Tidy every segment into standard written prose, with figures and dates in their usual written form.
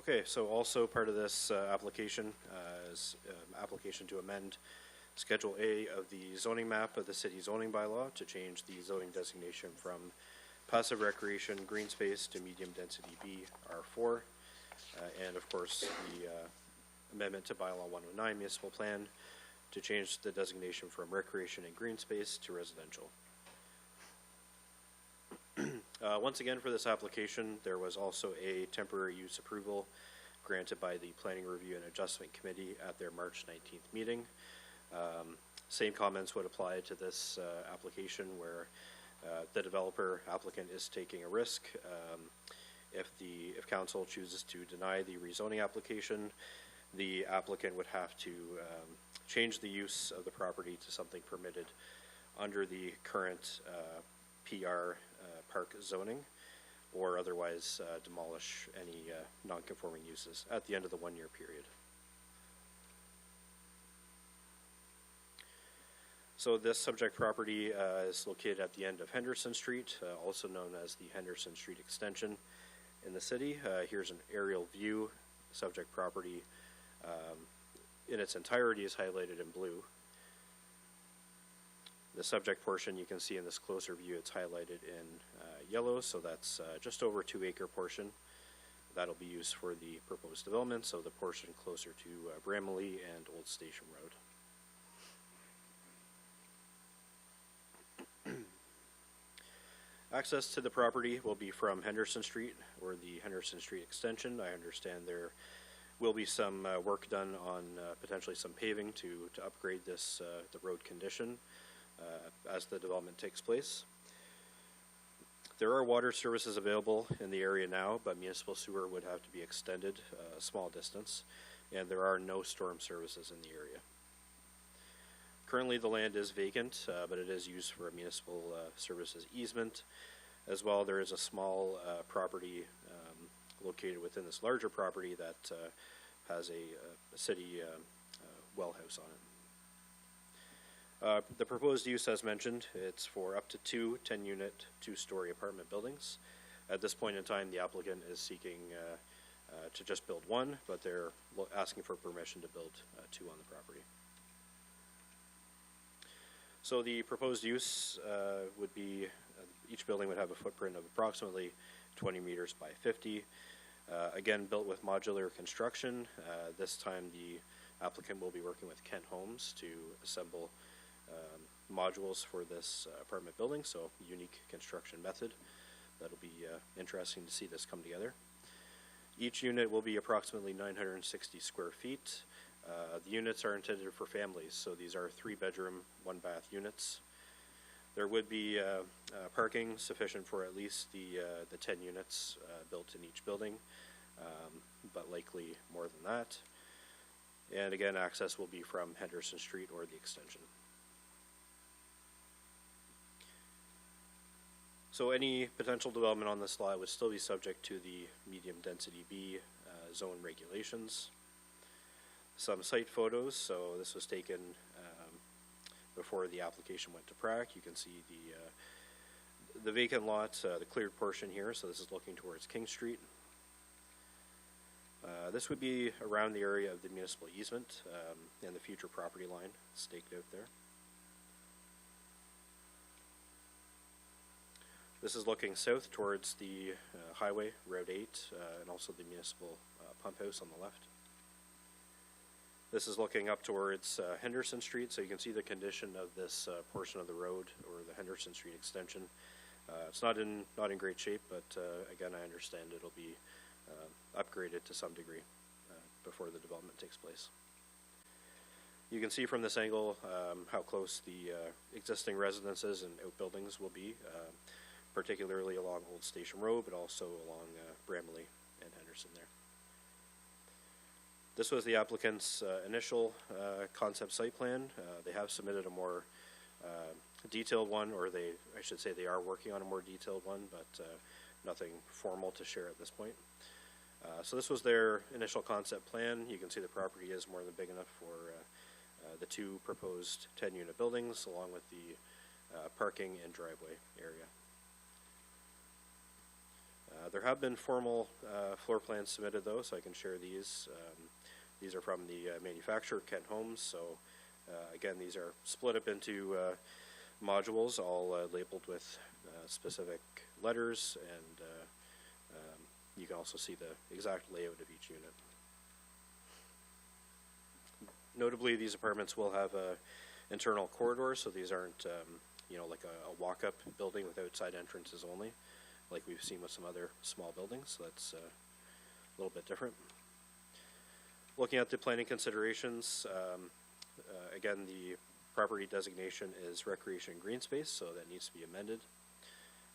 Okay, so also part of this application is application to amend Schedule A of the zoning map of the city zoning bylaw to change the zoning designation from passive recreation green space to medium density B R4. And of course, the amendment to bylaw 109 municipal plan to change the designation from recreation and green space to residential. Once again, for this application, there was also a temporary use approval granted by the Planning Review and Adjustment Committee at their March 19th meeting. Same comments would apply to this application where the developer applicant is taking a risk. If council chooses to deny the rezoning application, the applicant would have to change the use of the property to something permitted under the current PR park zoning, or otherwise demolish any non-conforming uses at the end of the 1-year period. So this subject property is located at the end of Henderson Street, also known as the Henderson Street extension in the city. Here's an aerial view. Subject property in its entirety is highlighted in blue. The subject portion you can see in this closer view, it's highlighted in yellow, so that's just over 2-acre portion. That'll be used for the proposed development, so the portion closer to Bramley and Old Station Road. Access to the property will be from Henderson Street or the Henderson Street extension. I understand there will be some work done on potentially some paving to upgrade this the road condition as the development takes place. There are water services available in the area now, but municipal sewer would have to be extended a small distance, and there are no storm services in the area. Currently the land is vacant, but it is used for a municipal services easement. As well, there is a small property located within this larger property that has a city well house on it. The proposed use, as mentioned, it's for up to 2 10-unit, 2-story apartment buildings. At this point in time, the applicant is seeking to just build 1, but they're asking for permission to build 2 on the property. So the proposed use would be, each building would have a footprint of approximately 20 meters by 50. Again, built with modular construction. This time the applicant will be working with Kent Homes to assemble modules for this apartment building, so unique construction method. That'll be interesting to see this come together. Each unit will be approximately 960 square feet. The units are intended for families, so these are 3-bedroom, 1-bath units. There would be parking sufficient for at least the 10 units built in each building, but likely more than that. And again, access will be from Henderson Street or the extension. So any potential development on this lot would still be subject to the medium density B zone regulations. Some site photos, so this was taken before the application went to PRAC. You can see the vacant lot, the cleared portion here, so this is looking towards King Street. This would be around the area of the municipal easement and the future property line staked out there. This is looking south towards the highway, Route 8, and also the municipal pump house on the left. This is looking up towards Henderson Street, so you can see the condition of this portion of the road, or the Henderson Street extension. It's not in great shape, but again, I understand it'll be upgraded to some degree before the development takes place. You can see from this angle how close the existing residences and outbuildings will be, particularly along Old Station Road, but also along Bramley and Henderson there. This was the applicant's initial concept site plan. They have submitted a more detailed one, or I should say they are working on a more detailed one, but nothing formal to share at this point. So this was their initial concept plan. You can see the property is more than big enough for the 2 proposed 10-unit buildings, along with the parking and driveway area. There have been formal floor plans submitted, though, so I can share these. These are from the manufacturer, Kent Homes. So again, these are split up into modules, all labeled with specific letters, and you can also see the exact layout of each unit. Notably, these apartments will have internal corridors, so these aren't like a walk-up building with outside entrances only, like we've seen with some other small buildings. So that's a little bit different. Looking at the planning considerations, again, the property designation is recreation and green space, so that needs to be amended.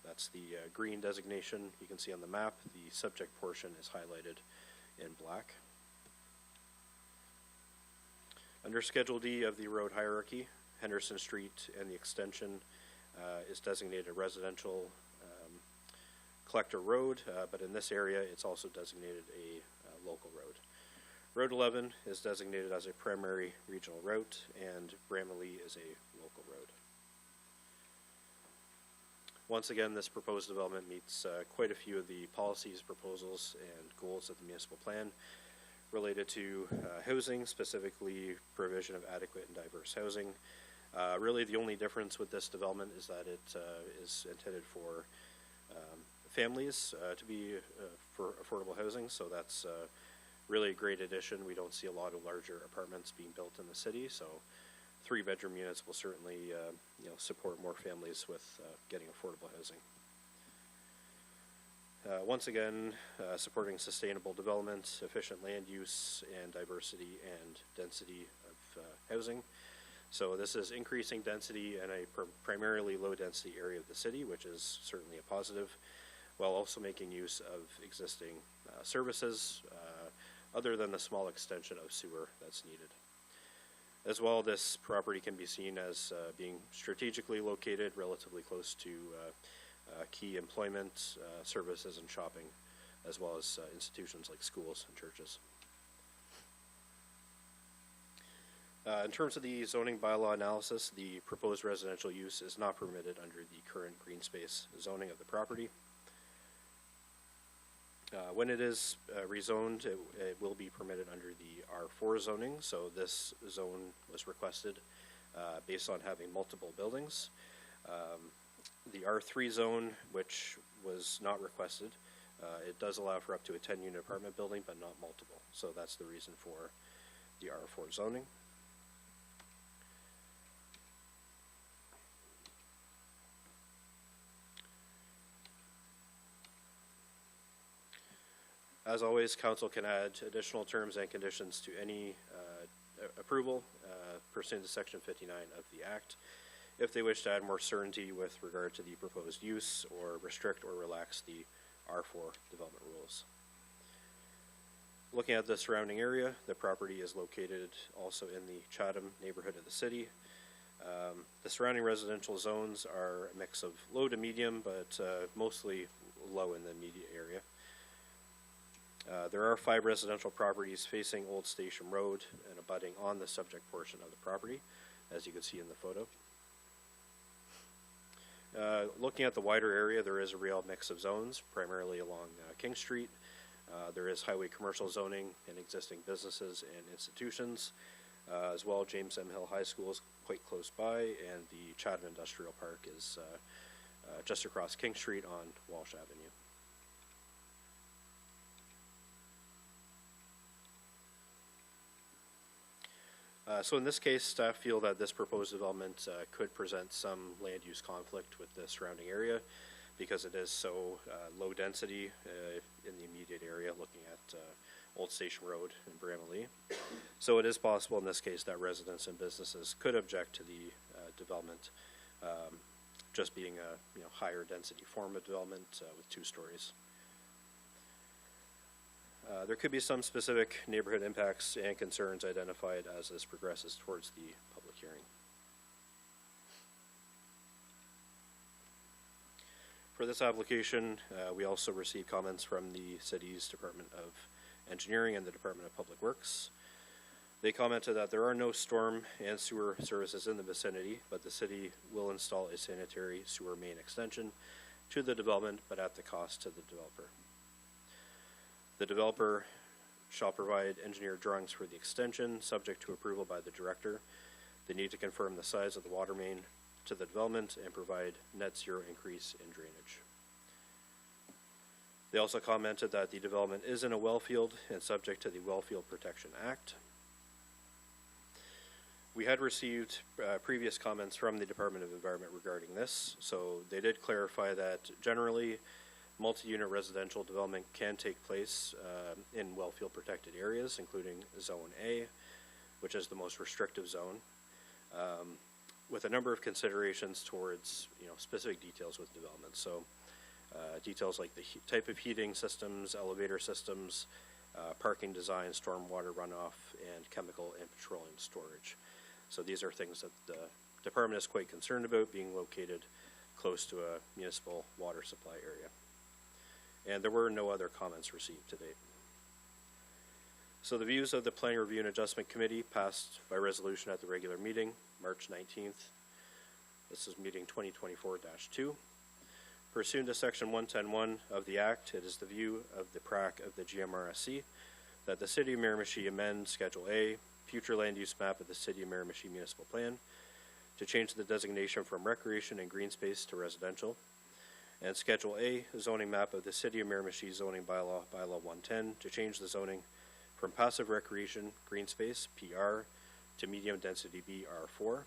That's the green designation you can see on the map. The subject portion is highlighted in black. Under Schedule D of the road hierarchy, Henderson Street and the extension is designated residential collector road, but in this area it's also designated a local road. Road 11 is designated as a primary regional route, and Bramalea is a local road. Once again, this proposed development meets quite a few of the policies, proposals, and goals of the municipal plan related to housing, specifically provision of adequate and diverse housing. Really, the only difference with this development is that it is intended for families to be for affordable housing, so that's really a great addition. We don't see a lot of larger apartments being built in the city, so 3-bedroom units will certainly support more families with getting affordable housing. Once again, supporting sustainable development, efficient land use, and diversity and density of housing. So this is increasing density in a primarily low-density area of the city, which is certainly a positive, while also making use of existing services, other than the small extension of sewer that's needed. As well, this property can be seen as being strategically located, relatively close to key employment, services, and shopping, as well as institutions like schools and churches. In terms of the zoning bylaw analysis, the proposed residential use is not permitted under the current green space zoning of the property. When it is rezoned, it will be permitted under the R4 zoning, so this zone was requested based on having multiple buildings. The R3 zone, which was not requested, it does allow for up to a 10-unit apartment building, but not multiple, so that's the reason for the R4 zoning. As always, council can add additional terms and conditions to any approval pursuant to Section 59 of the Act if they wish to add more certainty with regard to the proposed use or restrict or relax the R4 development rules. Looking at the surrounding area, the property is located also in the Chatham neighborhood of the city. The surrounding residential zones are a mix of low to medium, but mostly low in the immediate area. There are 5 residential properties facing Old Station Road and abutting on the subject portion of the property, as you can see in the photo. Looking at the wider area, there is a real mix of zones, primarily along King Street. There is highway commercial zoning and existing businesses and institutions. As well, James M. Hill High School is quite close by, and the Chatham Industrial Park is just across King Street on Walsh Avenue. So in this case, staff feel that this proposed development could present some land use conflict with the surrounding area because it is so low density in the immediate area, looking at Old Station Road in Bramalea. So it is possible in this case that residents and businesses could object to the development just being a higher density form of development with 2 stories. There could be some specific neighborhood impacts and concerns identified as this progresses towards the public hearing. For this application, we also received comments from the city's Department of Engineering and the Department of Public Works. They commented that there are no storm and sewer services in the vicinity, but the city will install a sanitary sewer main extension to the development, but at the cost to the developer. The developer shall provide engineered drawings for the extension, subject to approval by the director. They need to confirm the size of the water main to the development and provide net zero increase in drainage. They also commented that the development is in a well field and subject to the Well Field Protection Act. We had received previous comments from the Department of Environment regarding this, so they did clarify that generally multi-unit residential development can take place in well field protected areas, including Zone A, which is the most restrictive zone, with a number of considerations towards specific details with development. So details like the type of heating systems, elevator systems, parking design, stormwater runoff, and chemical and petroleum storage. So these are things that the department is quite concerned about, being located close to a municipal water supply area. And there were no other comments received to date. So the views of the Planning Review and Adjustment Committee passed by resolution at the regular meeting, March 19th. This is meeting 2024-2. Pursuant to Section 110(1) of the Act, it is the view of the PRAC of the GMRSC that the City of Miramichi amend Schedule A, future land use map of the City of Miramichi Municipal Plan, to change the designation from recreation and green space to residential, and Schedule A, zoning map of the City of Miramichi zoning bylaw, bylaw 110, to change the zoning from passive recreation, green space, PR, to medium density BR4.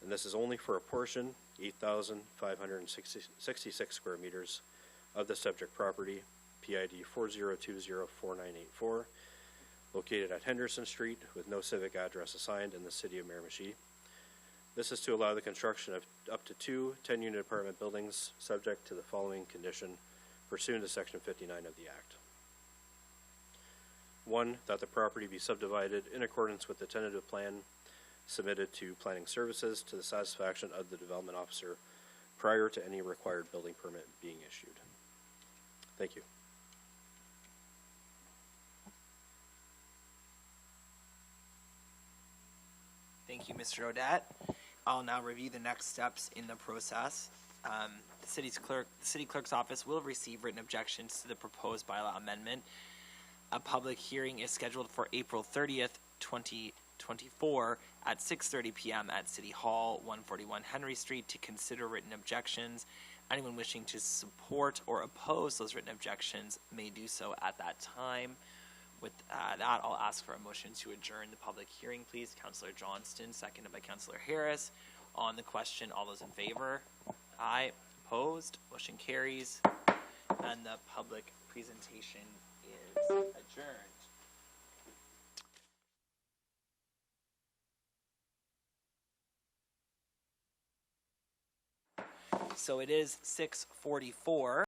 And this is only for a portion, 8,566 square meters of the subject property, PID 40204984, located at Henderson Street with no civic address assigned in the City of Miramichi. This is to allow the construction of up to 2 10-unit apartment buildings subject to the following condition pursuant to Section 59 of the Act. 1, that the property be subdivided in accordance with the tentative plan submitted to planning services to the satisfaction of the development officer prior to any required building permit being issued. Thank you. Thank you, Mr. Odette. I'll now review the next steps in the process. The city clerk's office will receive written objections to the proposed bylaw amendment. A public hearing is scheduled for April 30th, 2024 at 6:30 p.m. at City Hall, 141 Henry Street, to consider written objections. Anyone wishing to support or oppose those written objections may do so at that time. With that, I'll ask for a motion to adjourn the public hearing, please. Councillor Johnston, seconded by Councillor Harris. On the question, all those in favor? Aye. Opposed? Motion carries. And the public presentation is adjourned. So it is 6:44.